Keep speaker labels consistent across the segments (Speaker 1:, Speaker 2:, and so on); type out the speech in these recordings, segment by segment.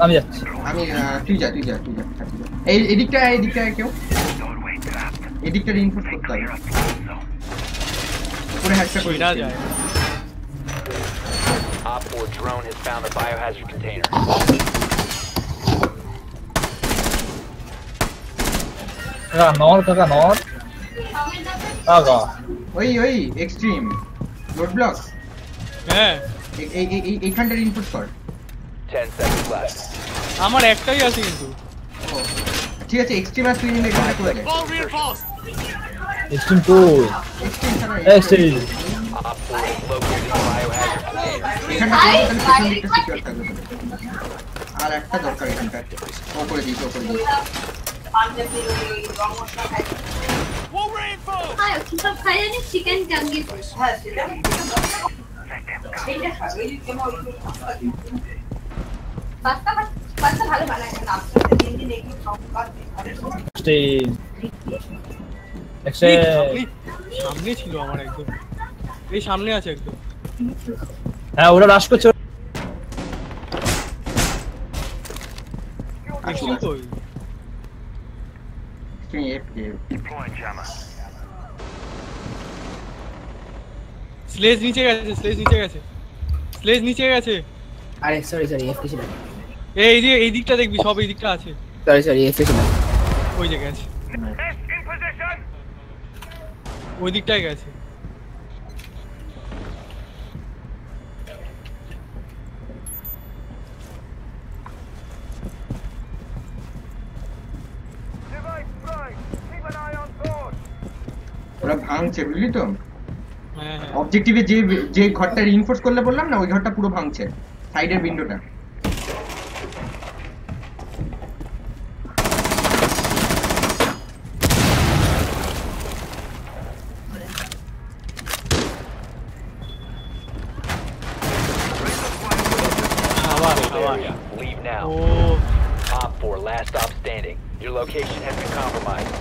Speaker 1: আমি যাচ্ছি।
Speaker 2: আমি তুই যা এই এদিকটা কেউ এদিকটা রিইনফোর্স করতে হবে। পুরো হ্যাশটা করে
Speaker 3: ছেড়া যায়।
Speaker 4: Op 4 drone has found the biohazard container.
Speaker 1: কাকা নর কাকা
Speaker 2: ওই এক্সট্রিম রোড ব্লক
Speaker 3: হ্যাঁ
Speaker 2: এইখানটা রিইনফোর্স কর।
Speaker 4: 10 seconds left.
Speaker 3: আমার একটাই আছে কিন্তু।
Speaker 2: ঠিক আছে এক্সট্রিম আর তুই মিলে এখানটা করে দে।
Speaker 1: এক্সট্রিম টু
Speaker 2: এক্সট্রিম ছাড়া
Speaker 1: extreme
Speaker 4: Op 4 has located the biohazard container.
Speaker 2: এখানটা করে তাহলে পিছন দিকটা সিকিউর থাকবে। আর একটা দরকার এখানটা ওপরে দিই।
Speaker 5: চিকেন জাঙ্গি পাস্তা ভালো বানায় না দিন দিন একটু
Speaker 1: এক্সট্রিম
Speaker 3: সামনে ছিল আমার একদম। এই সামনে আছে একদম।
Speaker 1: হ্যাঁ ওরা রাশ করছে।
Speaker 3: এক্সট্রিম কই?
Speaker 2: এক্সট্রিম এফকে
Speaker 3: স্লেজ নিচে গেছে।
Speaker 6: আরে সরি এফকে ছিল।
Speaker 3: এই দিকটা দেখবি, সব এই দিকটা আছে।
Speaker 6: সরি এফকে ছিল।
Speaker 3: ওই জায়গায় আছে, ওই দিকটায় গেছে।
Speaker 2: ওরা ভাঙছে বুঝলি তো।
Speaker 3: হ্যাঁ
Speaker 2: অবজেক্টিভে যে ঘরটা রিইনফোর্স করলে বললাম না, ওই ঘরটা পুরো ভাঙছে, সাইডের উইন্ডোটা।
Speaker 4: Area. Leave now.
Speaker 3: O
Speaker 4: Op 4 last stop standing. Your location has been compromised.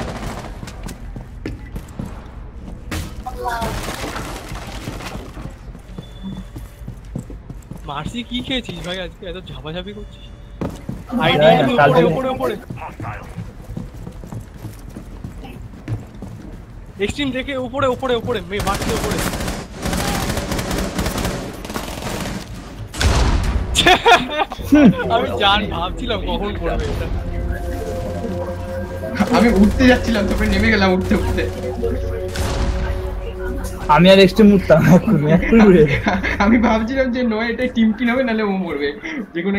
Speaker 3: মার্সি কি খেয়েছিস ভাই আজকে, এত ঝাপাঝাপি করছিস? উপরে এক্সট্রিম দেখে উপরে মার্সি উপরে। আমি ভাবছিলাম কখন পড়বে এটা।
Speaker 2: আমি উঠতে যাচ্ছিলাম, তারপরে নেমে গেলাম উঠতে।
Speaker 1: আমি আর এক্সট্রিম উঠতাম এক্ষুনি
Speaker 2: আমি ভাবছিলাম যে নয় এটা টিম কিন হবে, নাহলে ও মরবে যে কোনো